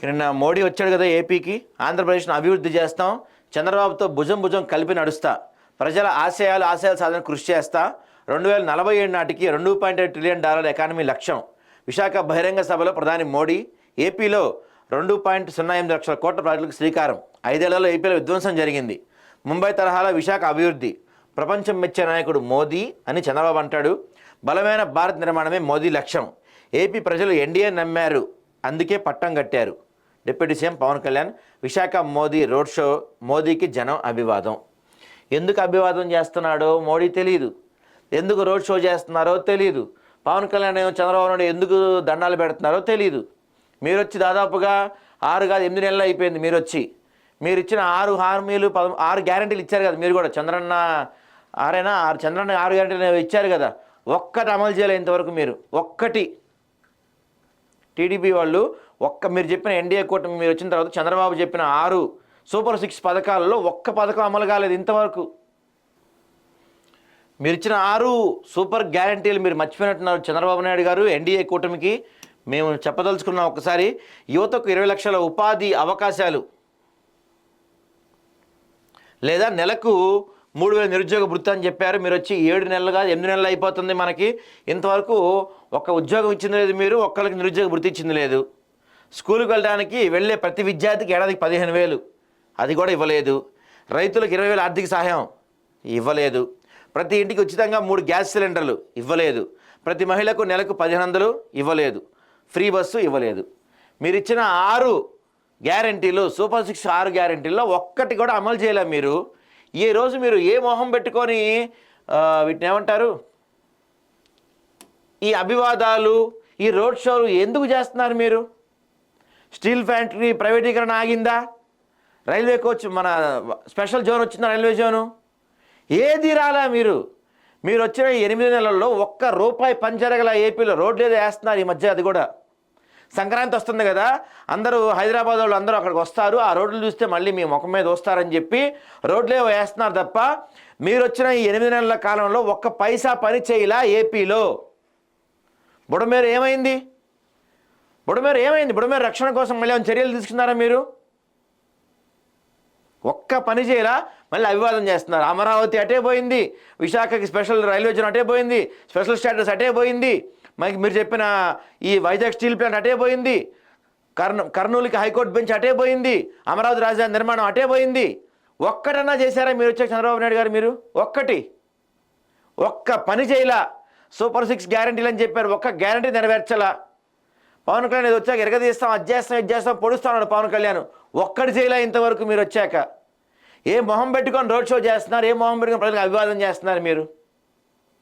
నిన్న మోడీ వచ్చాడు కదా ఏపీకి, ఆంధ్రప్రదేశ్ను అభివృద్ధి చేస్తాం, చంద్రబాబుతో భుజం భుజం కలిపి నడుస్తా, ప్రజల ఆశయాల సాధన కృషి చేస్తా, 2047 నాటికి $2.5 ట్రిలియన్ ఎకానమీ లక్ష్యం. విశాఖ బహిరంగ సభలో ప్రధాని మోడీ ఏపీలో 2.08 లక్షల కోట్ల ప్రాజెక్టులకు శ్రీకారం. 5 ఏళ్లలో ఏపీలో విధ్వంసం జరిగింది. ముంబై తరహాలో విశాఖ అభివృద్ధి. ప్రపంచం మెచ్చే నాయకుడు మోదీ అని చంద్రబాబు అంటాడు. బలమైన భారత్ నిర్మాణమే మోదీ లక్ష్యం. ఏపీ ప్రజలు ఎన్డీఏ నమ్మారు, అందుకే పట్టం కట్టారు. Deputy CM Pawan Kalyan Visakha Modi road show. మోదీకి జనం అభివాదం. ఎందుకు అభివాదం చేస్తున్నాడో మోడీ తెలియదు, ఎందుకు రోడ్ షో చేస్తున్నారో తెలియదు. పవన్ కళ్యాణ్ చంద్రబాబు నాయుడు ఎందుకు దండాలు పెడుతున్నారో తెలియదు. మీరు వచ్చి దాదాపుగా 6 కాదు 8 నెలలు అయిపోయింది. మీరు ఇచ్చిన 6 హామీలు 6 గ్యారెంటీలు ఇచ్చారు కదా. మీరు కూడా చంద్రన్న 6 గ్యారెంటీలు ఇచ్చారు కదా, ఒక్కటి అమలు చేయలేదు ఇంతవరకు. మీరు ఒక్కటి టీడీపీ వాళ్ళు మీరు చెప్పిన ఎన్డీఏ కూటమి మీరు వచ్చిన తర్వాత చంద్రబాబు చెప్పిన 6 సూపర్ 6 పథకాలలో ఒక్క పథకం అమలు కాలేదు ఇంతవరకు. మీరు ఇచ్చిన 6 సూపర్ గ్యారంటీలు మీరు మర్చిపోయినట్టున్నారు చంద్రబాబు నాయుడు గారు. ఎన్డీఏ కూటమికి మేము చెప్పదలుచుకున్నాం ఒకసారి, యువతకు 20 లక్షల ఉపాధి అవకాశాలు, లేదా నెలకు 3,000 నిరుద్యోగ వృత్తి అని చెప్పారు. మీరు వచ్చి 7 నెలలు కాదు 8 నెలలు అయిపోతుంది. మనకి ఇంతవరకు ఒక్క ఉద్యోగం ఇచ్చింది లేదు, మీరు ఒక్కరికి నిరుద్యోగ వృత్తి ఇచ్చింది లేదు. స్కూల్కి వెళ్ళడానికి వెళ్ళే ప్రతి విద్యార్థికి ఏడాదికి 15,000, అది కూడా ఇవ్వలేదు. రైతులకు 20,000 ఆర్థిక సహాయం ఇవ్వలేదు. ప్రతి ఇంటికి ఉచితంగా 3 గ్యాస్ సిలిండర్లు ఇవ్వలేదు. ప్రతి మహిళకు నెలకు 1,500 ఇవ్వలేదు. ఫ్రీ బస్సు ఇవ్వలేదు. మీరు ఇచ్చిన 6 గ్యారంటీలు సూపర్ 6 6 గ్యారంటీల్లో ఒక్కటి కూడా అమలు చేయలేము. మీరు ఈ రోజు మీరు ఏ మొహం పెట్టుకొని వీటిని ఏమంటారు, ఈ అభివాదాలు, ఈ రోడ్ షోలు ఎందుకు చేస్తున్నారు మీరు? స్టీల్ ఫ్యాక్టరీ ప్రైవేటీకరణ ఆగిందా? రైల్వే కోచ్ మన స్పెషల్ జోన్ వచ్చిందా? రైల్వే జోను ఏది రాలా? మీరు వచ్చిన 8 నెలల్లో ఒక్క రూపాయి పని జరగల. ఏపీలో రోడ్లు ఏదో వేస్తున్నారు ఈ మధ్య. అది కూడా సంక్రాంతి వస్తుంది కదా, అందరూ హైదరాబాద్ వాళ్ళు అందరూ అక్కడికి వస్తారు, ఆ రోడ్లు చూస్తే మళ్ళీ మీ ముఖం మీద వస్తారని చెప్పి రోడ్లే వేస్తున్నారు తప్ప మీరు వచ్చిన ఈ 8 నెలల కాలంలో ఒక్క పైసా పని చేయలా ఏపీలో. బుడమేరు ఏమైంది? బుడమేరు రక్షణ కోసం మళ్ళీ చర్యలు తీసుకున్నారా మీరు? ఒక్క పని చేయలా, మళ్ళీ అభివాదం చేస్తున్నారు. అమరావతి అటే పోయింది, విశాఖకి స్పెషల్ రైల్వే జోన్ అటే పోయింది, స్పెషల్ స్టేటస్ అటే పోయింది, మనకి మీరు చెప్పిన ఈ వైజాగ్ స్టీల్ ప్లాంట్ అటే పోయింది, కర్నూలుకి హైకోర్టు బెంచ్ అటే పోయింది, అమరావతి రాజధాని నిర్మాణం అటే పోయింది. ఒక్కటన్నా చేశారా మీరు వచ్చాక చంద్రబాబు నాయుడు గారు? మీరు ఒక్క పని చేయలా. సూపర్ 6 గ్యారంటీలు అని చెప్పారు, ఒక్క గ్యారంటీ నెరవేర్చలా. పవన్ కళ్యాణ్ ఇది వచ్చాక ఎరగదీస్తాం, అది చేస్తాం పొడుస్తున్నాడు పవన్ కళ్యాణ్. ఒక్కటి చేయలే ఇంతవరకు మీరు వచ్చాక. ఏ మొహం పెట్టుకొని రోడ్ షో చేస్తున్నారు, ఏ మొహం పెట్టుకొని ప్రజలకు అభివాదం చేస్తున్నారు మీరు?